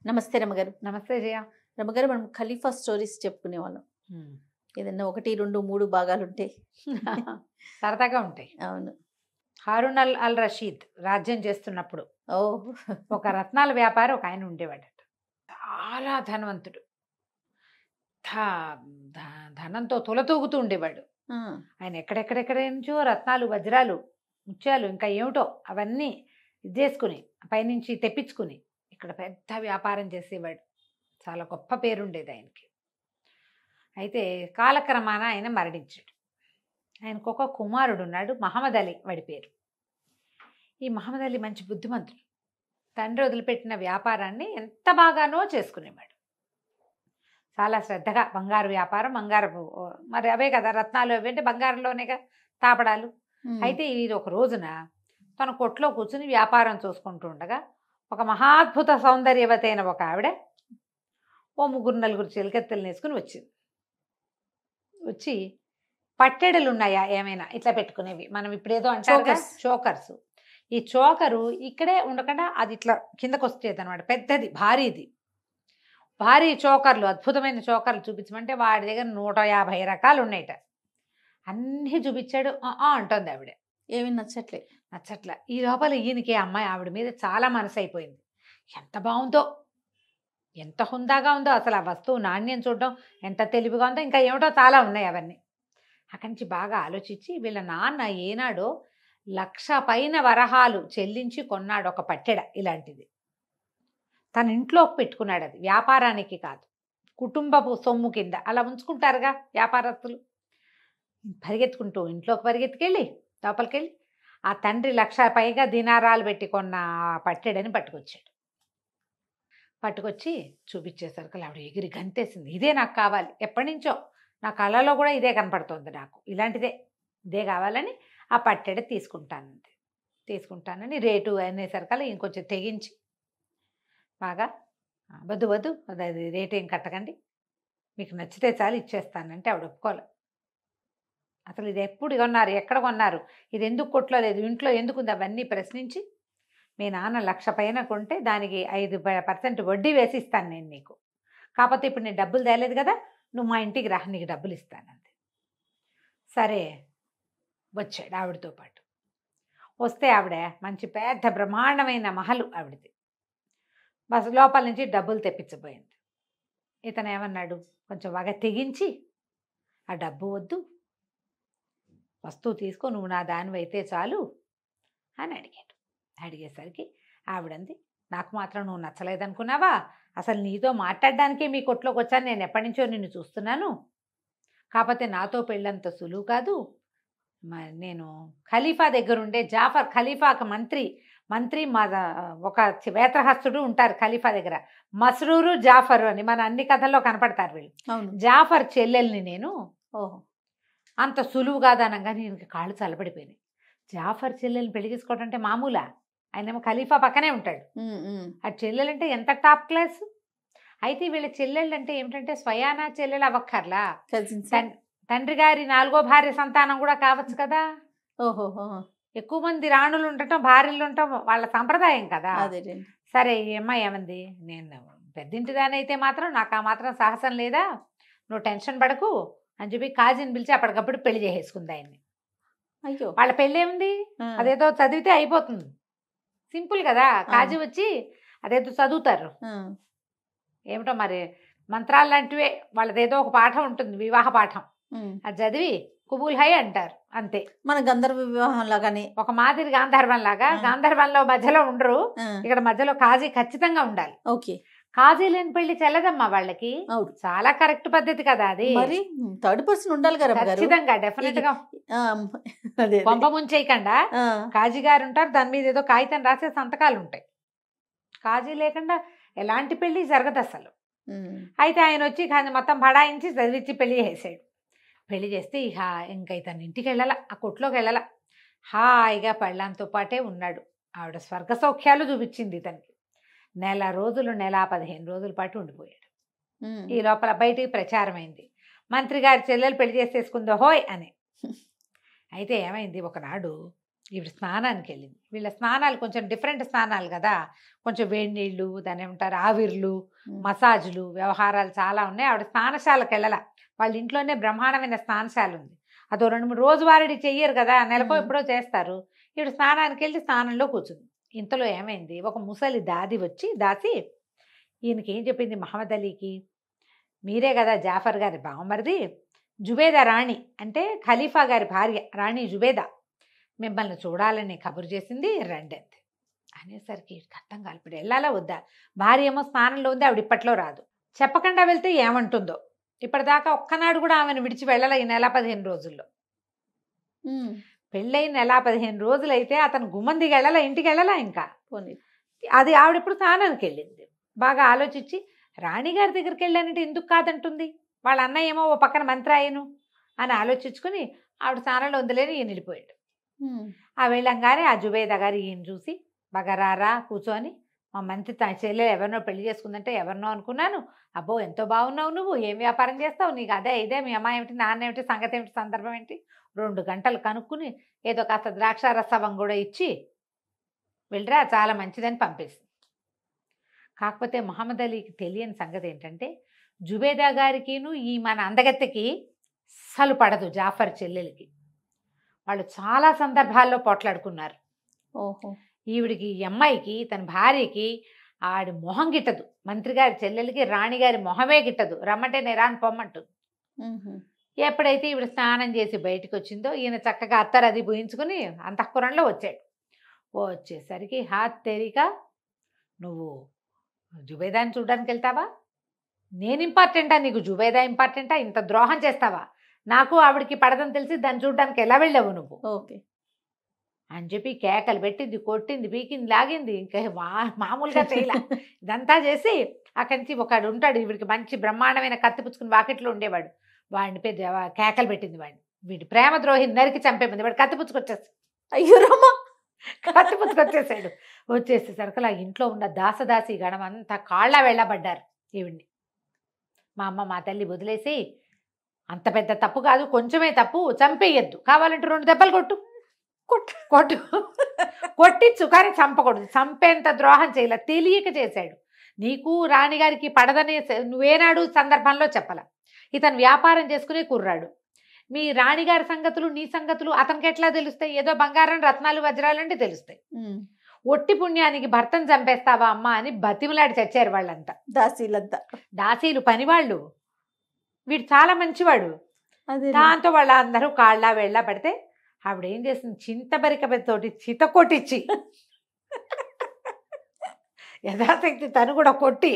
నమస్తే రమగారు. నమస్తే జయ. రమగారు, మనం ఖలీఫా స్టోరీస్ చెప్పుకునేవాళ్ళం. ఏదన్నా 1, 2, 3 భాగాలుంటే సరదాగా ఉంటాయి. అవును. హారూన్ అల్ రషీద్ రాజ్యం చేస్తున్నప్పుడు ఓహ్! ఒక రత్నాల వ్యాపారి ఒక ఆయన ఉండేవాడట. చాలా ధనవంతుడు. ధనంతో తులతూగుతూ ఉండేవాడు. ఆ! ఆయన ఎక్కడెక్కడెక్కడ నుంచో రత్నాలు, వజ్రాలు, ముత్యాలు ఇంకా ఏమిటో అవన్నీ ఇది చేసుకుని పైనుంచి తెప్పించుకుని ఇక్కడ పెద్ద వ్యాపారం చేసేవాడు. చాలా గొప్ప పేరుండేది ఆయనకి. అయితే కాలక్రమాన ఆయన మరణించాడు. ఆయనకు ఒక కుమారుడు ఉన్నాడు, మహమ్మద్ అలీ వాడి పేరు. ఈ మహమ్మద్ అలీ మంచి బుద్ధిమంతుడు. తండ్రి వదిలిపెట్టిన వ్యాపారాన్ని ఎంత బాగానో చేసుకునేవాడు. చాలా శ్రద్ధగా బంగారు వ్యాపారం, బంగారపు మరి అవే కదా రత్నాలు, అవి అంటే బంగారంలోనేగా తాపడాలు. అయితే ఇది ఒక రోజున తన కొట్లో కూర్చుని వ్యాపారం చూసుకుంటూ ఉండగా ఒక మహాద్భుత సౌందర్యవతైన ఒక ఆవిడ ఓ 3-4 చిలకెత్తలు వేసుకుని వచ్చింది. వచ్చి పట్టెడలు ఉన్నాయా ఏమైనా ఇట్లా పెట్టుకునేవి, మనం ఇప్పుడేదో అంటారు చోకర్స్. ఈ చోకరు ఇక్కడే ఉండకుండా అది ఇట్లా కిందకు వచ్చేది అనమాట. పెద్దది, భారీ చోకర్లు, అద్భుతమైన చోకర్లు చూపించమంటే వాడి దగ్గర 150 రకాలు ఉన్నాయట. అన్నీ చూపించాడు. అంటుంది ఆవిడ. ఏమి నచ్చట్ల. ఈ లోపల ఈయనకి అమ్మాయి ఆవిడ మీద చాలా మనసు అయిపోయింది. ఎంత బాగుందో, ఎంత హుందాగా ఉందో, అసలు ఆ వస్తువు నాణ్యం చూడడం ఎంత తెలివిగా ఉందో, ఇంకా ఏమిటో చాలా ఉన్నాయి అవన్నీ. అక్కడి నుంచి బాగా ఆలోచించి వీళ్ళ నాన్న ఏనాడో 1,00,000 పైన వరహాలు చెల్లించి కొన్నాడు ఒక పట్టెడ ఇలాంటిది. తన ఇంట్లోకి పెట్టుకున్నాడు. అది వ్యాపారానికి కాదు, కుటుంబపు సొమ్ము కింద అలా ఉంచుకుంటారుగా వ్యాపారస్తులు. పరిగెత్తుకుంటూ ఇంట్లోకి పరిగెత్తుకెళ్ళి లోపలికెళ్ళి ఆ తండ్రి 1,00,000 పైగా దినారాలు పెట్టి కొన్న పట్టెడని పట్టుకొచ్చాడు. పట్టుకొచ్చి చూపించేసరికి ఆవిడ ఎగిరి గంతేసింది. ఇదే నాకు కావాలి, ఎప్పటి నుంచో నా కళలో కూడా ఇదే కనపడుతుంది, నాకు ఇలాంటిదే, ఇదే కావాలని ఆ పట్టెడ తీసుకుంటానని రేటు అనేసరికల్లా ఇంకొంచెం తెగించి బాగా వద్దు అది రేటు ఏం కట్టకండి, మీకు నచ్చితే చాలు ఇచ్చేస్తానంటే ఆవిడ ఒప్పుకోలే. అసలు ఇది ఎప్పుడు కొన్నారు, ఎక్కడ కొన్నారు, ఇది ఎందుకు కొట్లో లేదు, ఇంట్లో ఎందుకుంది, అవన్నీ ప్రశ్నించి మీ నాన్న 1,00,000 పైన కొంటే దానికి 5% వడ్డీ వేసి ఇస్తాను నేను నీకు, కాకపోతే ఇప్పుడు నేను డబ్బులు తేలేదు కదా, నువ్వు మా ఇంటికి రా, నీకు డబ్బులు ఇస్తానంది. సరే వచ్చాడు ఆవిడతో పాటు. వస్తే ఆవిడ మంచి పెద్ద బ్రహ్మాండమైన మహలు ఆవిడది. బస్ లోపల నుంచి డబ్బులు తెప్పించబోయింది. ఇతను ఏమన్నాడు, కొంచెం బాగా తెగించి ఆ డబ్బు వద్దు, వస్తువు తీసుకో, నువ్వు నా దానివైతే చాలు అని అడిగాడు. అడిగేసరికి ఆవిడంది, నాకు మాత్రం నువ్వు నచ్చలేదనుకున్నావా, అసలు నీతో మాట్లాడడానికే మీ కొట్లోకి వచ్చాను, నేను ఎప్పటి నుంచో నిన్ను చూస్తున్నాను, కాకపోతే నాతో పెళ్ళంత సులువు కాదు, నేను ఖలీఫా దగ్గర ఉండే జాఫర్, ఖలీఫాకు మంత్రి మా ఒక వేత్రహస్తుడు ఉంటారు ఖలీఫా దగ్గర, మస్రూరు జాఫరు అని మన అన్ని కథల్లో కనపడతారు వీళ్ళు. జాఫర్ చెల్లెల్ని నేను, ఓహో అంత సులువు కాదనగా నేను కాళ్ళు చల్లబడిపోయినాయి. జాఫర్ చెల్లెల్ని పెళ్లి చేసుకోవడం అంటే మామూలా, ఆయనేమో ఖలీఫా పక్కనే ఉంటాడు, ఆ చెల్లెలంటే ఎంత టాప్ క్లాస్. అయితే వీళ్ళ చెల్లెళ్ళు అంటే ఏమిటంటే స్వయానా చెల్లెలు అవ్వక్కర్లా, తండ్రి గారి 4వ భార్య సంతానం కూడా కావచ్చు కదా. ఓహో, ఎక్కువ మంది రాణులు ఉండటం, భార్యలు ఉండటం వాళ్ళ సంప్రదాయం కదా. సరే ఈ అమ్మాయి ఏమంది, నేను పెద్దింటిదానైతే మాత్రం నాకు ఆ మాత్రం సాహసం లేదా, నువ్వు టెన్షన్ పడకు అని చెప్పి కాజీని పిలిచి అప్పటికప్పుడు పెళ్లి చేసేసుకుంది ఆయన్ని. అయ్యో, వాళ్ళ పెళ్ళి ఏముంది, అదేదో చదివితే అయిపోతుంది, సింపుల్ కదా. కాజీ వచ్చి అదేదో చదువుతారు, ఏమిటో మరి మంత్రాలు లాంటివే, వాళ్ళదేదో ఒక పాఠం ఉంటుంది, వివాహ పాఠం, అది చదివి కుబూల్ హై అంటారు అంతే. మన గంధర్వ వివాహం లాగానే, ఒక మాదిరి గాంధర్వం లాగా. గాంధర్వంలో మధ్యలో ఉండరు, ఇక్కడ మధ్యలో కాజీ ఖచ్చితంగా ఉండాలి. ఓకే, కాజీ లేని పెళ్లి చెల్లదమ్మా వాళ్ళకి. చాలా కరెక్ట్ పద్ధతి కదా అది. మరి థర్డ్ పర్సన్ ఉండాలి కదా ఖచ్చితంగా, డెఫినెట్ గా. కొంప ముంచేయకుండా కాజీ గారు ఉంటారు, దాని మీద ఏదో కాగితం రాసే సంతకాలు ఉంటాయి. కాజీ లేకుండా ఎలాంటి పెళ్లి జరగదు అసలు. అయితే ఆయన వచ్చి మొత్తం బడాయించి చదివించి పెళ్లి చేసాడు. పెళ్లి చేస్తే ఇంకా ఇతను ఇంటికి వెళ్ళాల, ఆ కొట్లోకి వెళ్ళాల, హాయిగా పెళ్ళంతో పాటే ఉన్నాడు. ఆవిడ స్వర్గ సౌఖ్యాలు చూపించింది ఇతనికి. 1 రోజులు, 15 రోజుల పాటు ఉండిపోయాడు. ఈ లోపల బయటికి ప్రచారం అయింది, మంత్రి గారి చెల్లెలు పెళ్లి చేసేసుకుందో హోయ్ అని. అయితే ఏమైంది, ఒకనాడు ఈవిడ స్నానానికి వెళ్ళింది. వీళ్ళ స్నానాలు కొంచెం డిఫరెంట్ స్నానాలు కదా, కొంచెం వేడి నీళ్ళు, దాని ఏమంటారు ఆవిర్లు, మసాజులు, వ్యవహారాలు చాలా ఉన్నాయి. ఆవిడ స్నానశాలకు వెళ్ళాల. వాళ్ళ ఇంట్లోనే బ్రహ్మాండమైన స్నానశాల ఉంది. అదో 2-3 రోజువారీ చెయ్యరు కదా, నెలకో ఎప్పుడో చేస్తారు. ఈవిడ స్నానానికి వెళ్ళి స్నానంలో కూర్చుంది. ఇంతలో ఏమైంది, ఒక ముసలి దాసి ఈయనకి ఏం చెప్పింది, మహమ్మద్ అలీకి, మీరే కదా జాఫర్ గారి బావమరిది, జుబేదా రాణి అంటే ఖలీఫా గారి భార్య రాణి జుబేదా మిమ్మల్ని చూడాలని కబురు చేసింది, రండి అంతే అనేసరికి అర్థం కాదు. ఇప్పుడు వెళ్ళాలా వద్దా? భార్య ఏమో స్నానంలో ఉంది, ఆవిడ ఇప్పట్లో రాదు. చెప్పకుండా వెళ్తే ఏమంటుందో. ఇప్పటిదాకా ఒక్కనాడు కూడా ఆమెను విడిచి వెళ్ళాల ఈ నెల 15 రోజుల్లో. పెళ్ళైన నెల 15 రోజులైతే అతను గుమ్మందికి వెళ్ళాలా, ఇంటికి వెళ్ళాలా ఇంకా. అది ఆవిడ ఇప్పుడు స్నానానికి వెళ్ళింది. బాగా ఆలోచించి రాణిగారి దగ్గరికి వెళ్ళానంటే ఎందుకు కాదంటుంది, వాళ్ళ అన్నయ్య ఏమో ఓ పక్కన మంత్రి అయ్యను అని ఆలోచించుకుని ఆవిడ స్నానంలో ఉందిలేని ఈయన వెళ్ళిపోయాడు. ఆ వెళ్ళంగానే ఆ జుబేదా గారు ఈయన చూసి, బాగా రారా కూర్చొని, మా మంత్రి తన చెల్లెలు ఎవరినో పెళ్లి చేసుకుందంటే ఎవరినో అనుకున్నాను, అబ్బో ఎంతో బాగున్నావు, నువ్వు ఏం వ్యాపారం చేస్తావు, నీకు అదే ఇదే, మీ అమ్మాయి ఏమిటి, నాన్న ఏమిటి, సంగతి ఏమిటి, సందర్భం ఏంటి, 2 గంటలు కనుక్కుని ఏదో కాస్త ద్రాక్షారసవం కూడా ఇచ్చి వెళ్ళరా చాలా మంచిదని పంపేసి. కాకపోతే మహమ్మద్ అలీకి తెలియని సంగతి ఏంటంటే, జుబేదా గారికిను ఈ మన అందగత్తెకి అస్సలు పడదు జాఫర్ చెల్లెలకి. వాళ్ళు చాలా సందర్భాల్లో పోట్లాడుకున్నారు. ఓహో. ఈవిడికి ఈ అమ్మాయికి తన భార్యకి ఆడి మొహం గిట్టదు, మంత్రి గారి చెల్లెలకి రాణిగారి మొహమే గిట్టదు, రమ్మంటే నేరాన్ని పొమ్మంటుంది. ఎప్పుడైతే ఈవిడ స్నానం చేసి బయటకు వచ్చిందో ఈయన చక్కగా అత్తరు అది పూయించుకుని అంతఃపురంలో వచ్చాడు. వచ్చేసరికి హాత్ తెరిక, నువ్వు జుబేదాని చూడడానికి వెళ్తావా, నేను ఇంపార్టెంటా నీకు, జుబేదా ఇంపార్టెంటా, ఇంత ద్రోహం చేస్తావా, నాకు ఆవిడికి పడదని తెలిసి దాన్ని చూడడానికి ఎలా వెళ్ళావు నువ్వు ఓకే అని చెప్పి కేకలు పెట్టింది, కొట్టింది, పీకింది, లాగింది. ఇంకా మామూలుగా చేయలే. ఇదంతా చేసి అక్కడి నుంచి ఒకడు ఉంటాడు, వీడికి మంచి బ్రహ్మాండమైన కత్తి పుచ్చుకుని వాకిట్లో ఉండేవాడు, వాడిని పెద్ద కేకలు పెట్టింది. వీడి ప్రేమ ద్రోహి నరికి చంపేమంది. వాడు కత్తి పుచ్చుకొచ్చేసి, అయ్యో రామా, కత్తి పుచ్చుకొచ్చేసాడు. వచ్చేసేసరికి ఆ ఇంట్లో ఉన్న దాసదాసి గణం అంతా కాళ్ళ వెళ్ళబడ్డారు ఈవిడ్ని. మా అమ్మ మా తల్లి వదిలేసి, అంత పెద్ద తప్పు కాదు, కొంచెమే తప్పు, చంపేయద్దు, కావాలంటే 2 దెబ్బలు కొట్టు కొట్టు కొట్టించు, కానీ చంపకూడదు. చంపేంత ద్రోహం చేయలే, తెలియక చేశాడు. నీకు రాణిగారికి పడదనే నువ్వేనాడు సందర్భంలో చెప్పాల. ఇతను వ్యాపారం చేసుకునే కుర్రాడు, మీ రాణిగారి సంగతులు నీ సంగతులు అతనికి ఎట్లా తెలుస్తాయి? ఏదో బంగారం రత్నాలు వజ్రాలు అంటే తెలుస్తాయి. ఒట్టి పుణ్యానికి భర్తను చంపేస్తావా అమ్మా అని బతిమలాడి చచ్చారు వాళ్ళంతా, దాసీలంతా. దాసీలు పనివాళ్ళు. వీడు చాలా మంచివాడు. దాంతో వాళ్ళ అందరూ కాళ్ళ వెళ్ళ పడితే ఆవిడ ఏం చేసింది, చింతబరికతోటి చిత కొట్టించి యథాశక్తి తను కూడా కొట్టి,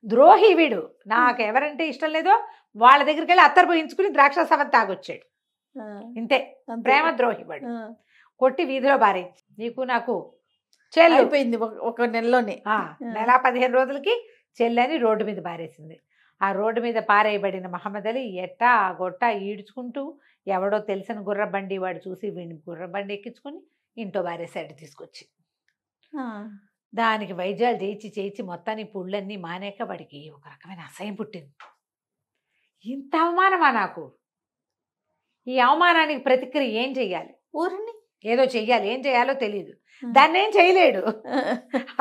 ద్రోహి వీడు, నాకు ఎవరంటే ఇష్టం లేదో వాళ్ళ దగ్గరికి వెళ్ళి అత్తరు పోయించుకుని ద్రాక్షారసం తాగొచ్చాడు. ఇంతే, ప్రేమ ద్రోహి వాడు. కొట్టి వీధిలో బారే, నీకు నాకు చెల్లి అయిపోయింది ఒక నెలలోనే. నెల 15 రోజులకి చెల్లని రోడ్డు మీద బారేసింది. ఆ రోడ్డు మీద పారేయబడిన మహమ్మద్ అలీ ఎట్టా గొట్ట ఈడ్చుకుంటూ ఎవడో తెలిసిన గుర్రబండి వాడు చూసి వీడిని గుర్రబండి ఎక్కించుకుని ఇంట్లో బారేసాడు తీసుకొచ్చి. దానికి వైద్యాలు చేయించి మొత్తానికి పుళ్ళన్నీ మానేక వాడికి ఒక రకమైన అసహ్యం పుట్టింది. ఇంత అవమానమా నాకు, ఈ అవమానానికి ప్రతిక్రియ ఏం చెయ్యాలి? ఊరిని ఏదో చెయ్యాలి, ఏం చేయాలో తెలియదు. దాన్ని ఏం చేయలేడు,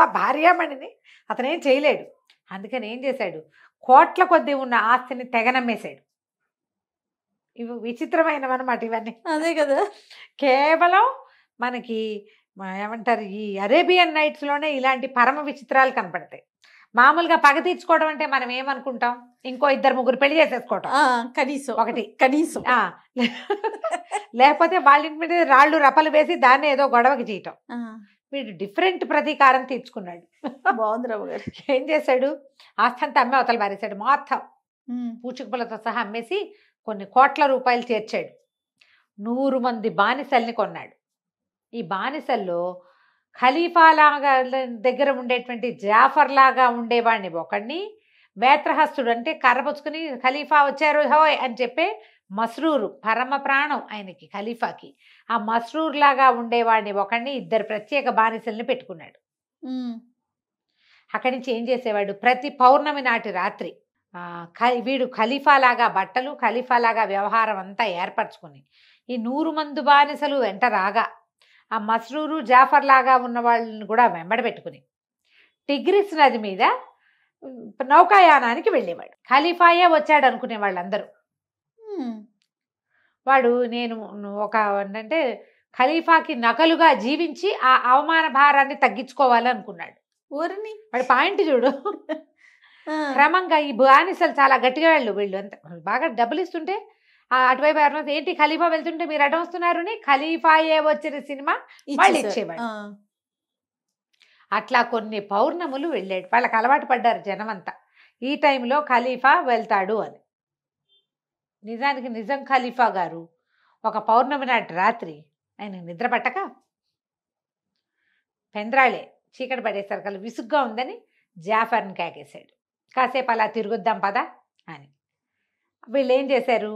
ఆ భార్యామణిని అతనేం చేయలేడు. అందుకని ఏం చేశాడు, కోట్ల కొద్దీ ఉన్న ఆస్తిని తెగనమ్మేశాడు. ఇవి విచిత్రమైనవన్నమాట ఇవన్నీ. అదే కదా, కేవలం మనకి ఏమంటారు, ఈ అరేబియన్ నైట్స్లోనే ఇలాంటి పరమ విచిత్రాలు కనపడతాయి. మామూలుగా పగ తీర్చుకోవడం అంటే మనం ఏమనుకుంటాం, ఇంకో 2-3 పెళ్లి చేసేసుకోవటం కనీసం ఒకటి, కనీసం లేకపోతే వాళ్ళ ఇంటి మీద రాళ్ళు రపలు వేసి దాన్ని ఏదో గొడవకి చేయటం. వీడు డిఫరెంట్ ప్రతీకారం తీర్చుకున్నాడు. బాగుంది రావు గారు. ఏం చేశాడు, ఆస్థంతా అమ్మే అవతల మారేశాడు. మొత్తం పూచికపులతో సహా అమ్మేసి కొన్ని కోట్ల రూపాయలు చేర్చాడు. 100 మంది బానిసల్ని కొన్నాడు. ఈ బానిసల్లో ఖలీఫాలాగా దగ్గర ఉండేటువంటి జాఫర్ లాగా ఉండేవాడిని ఒకడిని, వేత్రహస్తుడు అంటే కర్రపుచ్చుకుని ఖలీఫా వచ్చారు హోయ్ అని చెప్పే మస్రూరు, పరమ ప్రాణం ఆయనకి ఖలీఫాకి, ఆ మస్రూర్ లాగా ఉండేవాడిని ఒకడిని, 2 ప్రత్యేక బానిసల్ని పెట్టుకున్నాడు. అక్కడి నుంచి ఏం చేసేవాడు, ప్రతి పౌర్ణమి నాటి రాత్రి వీడు ఖలీఫాలాగా బట్టలు, ఖలీఫాలాగా వ్యవహారం అంతా ఏర్పరచుకుని ఈ 100 మంది బానిసలు వెంట రాగా ఆ మస్రూరు జాఫర్ లాగా ఉన్న వాళ్ళని కూడా వెంబడ పెట్టుకుని టిగ్రిస్ నది మీద నౌకాయానానికి వెళ్ళేవాడు. ఖలీఫాయే వచ్చాడు అనుకునే వాళ్ళందరూ. వాడు నేను ఒక అంటే ఖలీఫాకి నకలుగా జీవించి ఆ అవమాన భారాన్ని తగ్గించుకోవాలనుకున్నాడు. ఊరిని వాడి పాయింట్ చూడు. క్రమంగా ఈ బానిసలు చాలా గట్టిగా వీళ్ళు అంత బాగా డబ్బులు ఇస్తుంటే అటువైపు ఎవరైనా ఏంటి ఖలీఫా వెళ్తుంటే మీరు అడ్డం వస్తున్నారు అని ఖలీఫాయే వచ్చిన సినిమా వాళ్ళు ఇచ్చేవాడు. అట్లా కొన్ని పౌర్ణములు వెళ్ళాడు. వాళ్ళకి అలవాటు పడ్డారు జనమంతా ఈ టైంలో ఖలీఫా వెళ్తాడు అని. నిజానికి నిజం ఖలీఫా గారు ఒక పౌర్ణమి నాటి రాత్రి ఆయన నిద్ర పట్టక పెంద్రాళే చీకటి పడేసరికి కల విసుగ్గా ఉందని జాఫర్ని కేకేశాడు. కాసేపు అలా తిరుగుద్దాం పదా అని. వీళ్ళు ఏం చేశారు,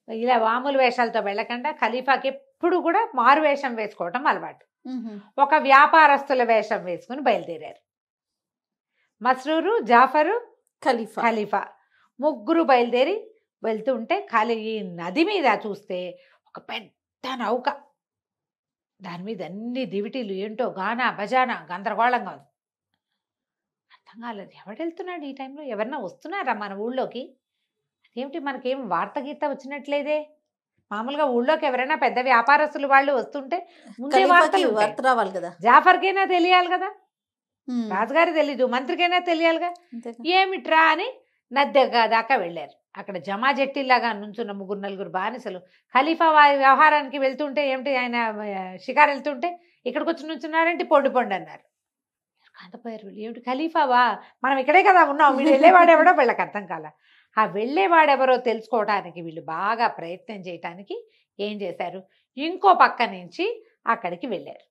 ఇలా మామూలు వేషాలతో వెళ్ళకుండా ఖలీఫాకి ఎప్పుడు కూడా మారు వేషం వేసుకోవటం అలవాటు. ఒక వ్యాపారస్తుల వేషం వేసుకుని బయలుదేరారు. మస్రూరు, జాఫరు, ఖలీఫా ముగ్గురు బయలుదేరి వెళ్తుంటే ఈ నది మీద చూస్తే ఒక పెద్ద నౌక, దాని మీద అన్ని దివిటీలు ఏంటో గానా బజానా గందరగోళంగా ఉంది. అర్థం కాలేదు, ఎవడు వెళ్తున్నాడు ఈ టైంలో, ఎవరన్నా వస్తున్నారా మన ఊళ్ళోకి, అదేమిటి మనకేం వార్త గీత వచ్చినట్లేదే. మామూలుగా ఊళ్ళోకి ఎవరైనా పెద్ద వ్యాపారస్తులు వాళ్ళు వస్తుంటే ముందే వార్త రావాలి కదా, జాఫర్కైనా తెలియాలి కదా, రాజుగారు తెలీదు, మంత్రికైనా తెలియాలిగా. ఏమిట్రా అని నద్దె దాకా వెళ్ళారు. అక్కడ జమా జట్టిలాగా నుంచున్న 3-4 బానిసలు ఖలీఫా వ్యవహారానికి వెళ్తుంటే ఏమిటి ఆయన షికారు వెళ్తుంటే ఇక్కడికి వచ్చి నుంచున్నారంటే పొండి అన్నారు. కాంతపోయారు వీళ్ళు, ఏమిటి ఖలీఫావా, మనం ఇక్కడే కదా ఉన్నాం, వీళ్ళు వెళ్ళేవాడెవడో వీళ్ళకి అర్థం కాల. ఆ వెళ్ళేవాడెవరో తెలుసుకోవడానికి వీళ్ళు బాగా ప్రయత్నం చేయటానికి ఏం చేశారు, ఇంకో పక్క నుంచి అక్కడికి వెళ్ళారు.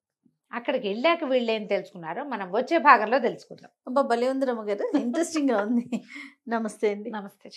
అక్కడికి వెళ్ళాక వీళ్ళు ఏం తెలుసుకున్నారో మనం వచ్చే భాగంలో తెలుసుకుందాం. అబ్బా భలే ఉంది రమ్మ గారు, ఇంట్రెస్టింగ్ గా ఉంది. నమస్తే అండి. నమస్తే.